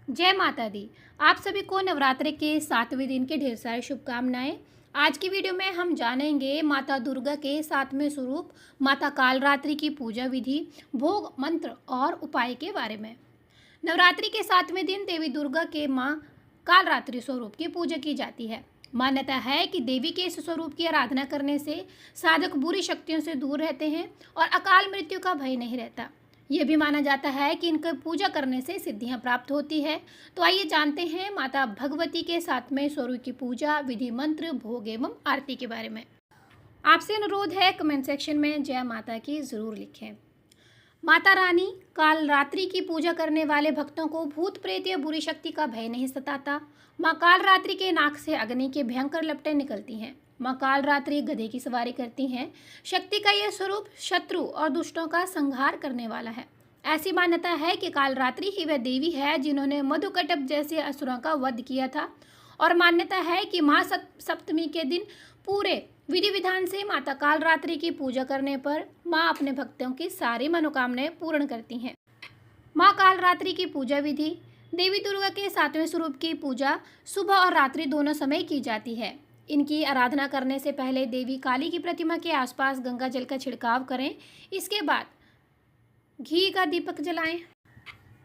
जय माता दी। आप सभी को नवरात्रि के 7वें दिन के ढेर सारी शुभकामनाएं। आज की वीडियो में हम जानेंगे माता दुर्गा के 7वें स्वरूप माता कालरात्रि की पूजा विधि, भोग, मंत्र और उपाय के बारे में। नवरात्रि के 7वें दिन देवी दुर्गा के माँ कालरात्रि स्वरूप की पूजा की जाती है। मान्यता है कि देवी के इस स्वरूप की आराधना करने से साधक बुरी शक्तियों से दूर रहते हैं और अकाल मृत्यु का भय नहीं रहता। यह भी माना जाता है कि इनकी पूजा करने से सिद्धियां प्राप्त होती है। तो आइए जानते हैं माता भगवती के 7वें स्वरूप की पूजा विधि, मंत्र, भोग एवं आरती के बारे में। आपसे अनुरोध है कमेंट सेक्शन में जय माता की जरूर लिखें। माता रानी कालरात्रि की पूजा करने वाले भक्तों को भूत प्रेत या बुरी शक्ति का भय नहीं सताता। माँ कालरात्रि के नाक से अग्नि के भयंकर लपटें निकलती हैं। माँ कालरात्रि गधे की सवारी करती हैं। शक्ति का यह स्वरूप शत्रु और दुष्टों का संहार करने वाला है। ऐसी मान्यता है कि कालरात्रि ही वह देवी है जिन्होंने मधुकटप जैसे असुरों का वध किया था। और मान्यता है कि महासप्तमी के दिन पूरे विधि विधान से माता कालरात्रि की पूजा करने पर माँ अपने भक्तों की सारी मनोकामनाएं पूर्ण करती हैं। माँ कालरात्रि की पूजा विधि। देवी दुर्गा के 7वें स्वरूप की पूजा सुबह और रात्रि दोनों समय की जाती है। इनकी आराधना करने से पहले देवी काली की प्रतिमा के आसपास गंगा जल का छिड़काव करें। इसके बाद घी का दीपक जलाएं।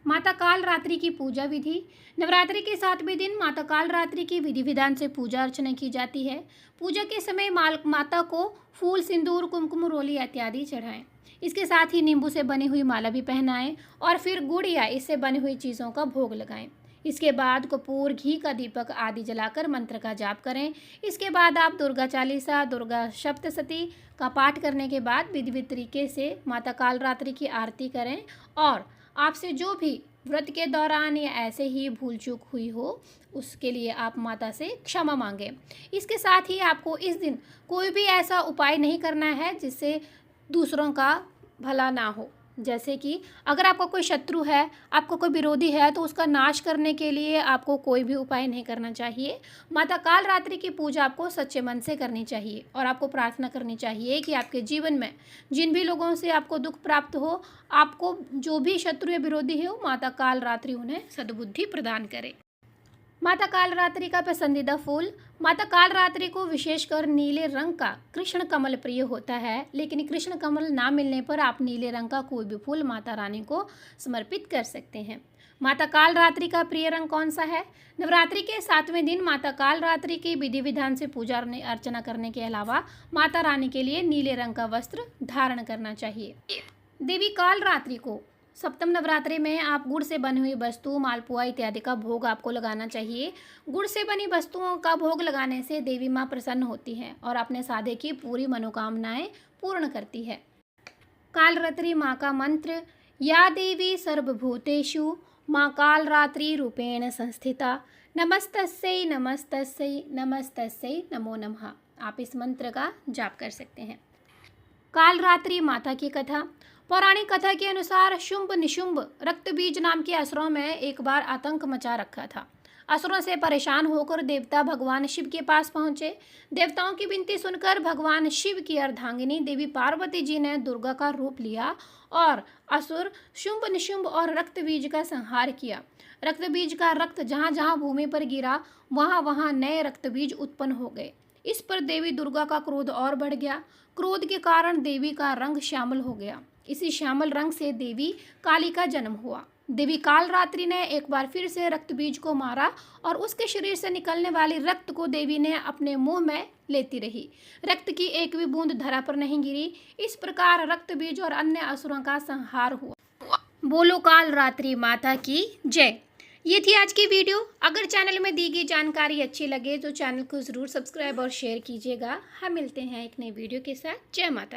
माता कालरात्रि की पूजा विधि। नवरात्रि के 7वें दिन माता कालरात्रि की विधि विधान से पूजा अर्चना की जाती है। पूजा के समय माता को फूल, सिंदूर, कुमकुम, रोली इत्यादि चढ़ाएं। इसके साथ ही नींबू से बनी हुई माला भी पहनाएं और फिर गुड़ या इससे बनी हुई चीज़ों का भोग लगाएं। इसके बाद कपूर, घी का दीपक आदि जलाकर मंत्र का जाप करें। इसके बाद आप दुर्गा चालीसा, दुर्गा सप्तशती का पाठ करने के बाद विधिवत तरीके से माता कालरात्रि की आरती करें और आपसे जो भी व्रत के दौरान या ऐसे ही भूल चूक हुई हो उसके लिए आप माता से क्षमा मांगें। इसके साथ ही आपको इस दिन कोई भी ऐसा उपाय नहीं करना है जिससे दूसरों का भला ना हो। जैसे कि अगर आपका कोई शत्रु है, आपको कोई विरोधी है, तो उसका नाश करने के लिए आपको कोई भी उपाय नहीं करना चाहिए। माता कालरात्रि की पूजा आपको सच्चे मन से करनी चाहिए और आपको प्रार्थना करनी चाहिए कि आपके जीवन में जिन भी लोगों से आपको दुख प्राप्त हो, आपको जो भी शत्रु या विरोधी हो, माता कालरात्रि उन्हें सद्बुद्धि प्रदान करे। माता कालरात्रि का पसंदीदा फूल। माता कालरात्रि को विशेषकर नीले रंग का कृष्ण कमल प्रिय होता है, लेकिन कृष्ण कमल ना मिलने पर आप नीले रंग का कोई भी फूल माता रानी को समर्पित कर सकते हैं। माता कालरात्रि का प्रिय रंग कौन सा है? नवरात्रि के 7वें दिन माता कालरात्रि की विधि विधान से पूजा अर्चना करने के अलावा माता रानी के लिए नीले रंग का वस्त्र धारण करना चाहिए। देवी कालरात्रि को सप्तम नवरात्रि में आप गुड़ से बनी हुई वस्तु, मालपुआ इत्यादि का भोग आपको लगाना चाहिए। गुड़ से बनी वस्तुओं का भोग लगाने से देवी माँ प्रसन्न होती है और अपने साधे की पूरी मनोकामनाएं पूर्ण करती है। कालरात्रि माँ का मंत्र। या देवी सर्वभूतेषु माँ कालरात्रि रूपेण संस्थिता नमस्तस्यै नमस्तस्यै नमस्तस्यै नमो नमः। आप इस मंत्र का जाप कर सकते हैं। कालरात्रि माता की कथा। पौराणिक कथा के अनुसार शुंभ निशुंभ रक्तबीज नाम के असुरों में एक बार आतंक मचा रखा था। असुरों से परेशान होकर देवता भगवान शिव के पास पहुंचे। देवताओं की विनती सुनकर भगवान शिव की अर्धांगिनी देवी पार्वती जी ने दुर्गा का रूप लिया और असुर शुंभ निशुंभ और रक्तबीज का संहार किया। रक्तबीज का रक्त जहाँ जहाँ भूमि पर गिरा वहाँ वहाँ नए रक्तबीज उत्पन्न हो गए। इस पर देवी दुर्गा का क्रोध और बढ़ गया। क्रोध के कारण देवी का रंग श्यामल हो गया। इसी श्यामल रंग से देवी काली का जन्म हुआ। देवी कालरात्रि ने एक बार फिर से रक्तबीज को मारा और उसके शरीर से निकलने वाली रक्त को देवी ने अपने मुंह में लेती रही। रक्त की एक भी बूंद धरा पर नहीं गिरी। इस प्रकार रक्तबीज और अन्य असुरों का संहार हुआ। बोलो कालरात्रि माता की जय। ये थी आज की वीडियो। अगर चैनल में दी गई जानकारी अच्छी लगे तो चैनल को ज़रूर सब्सक्राइब और शेयर कीजिएगा। हम मिलते हैं एक नई वीडियो के साथ। जय माता दी।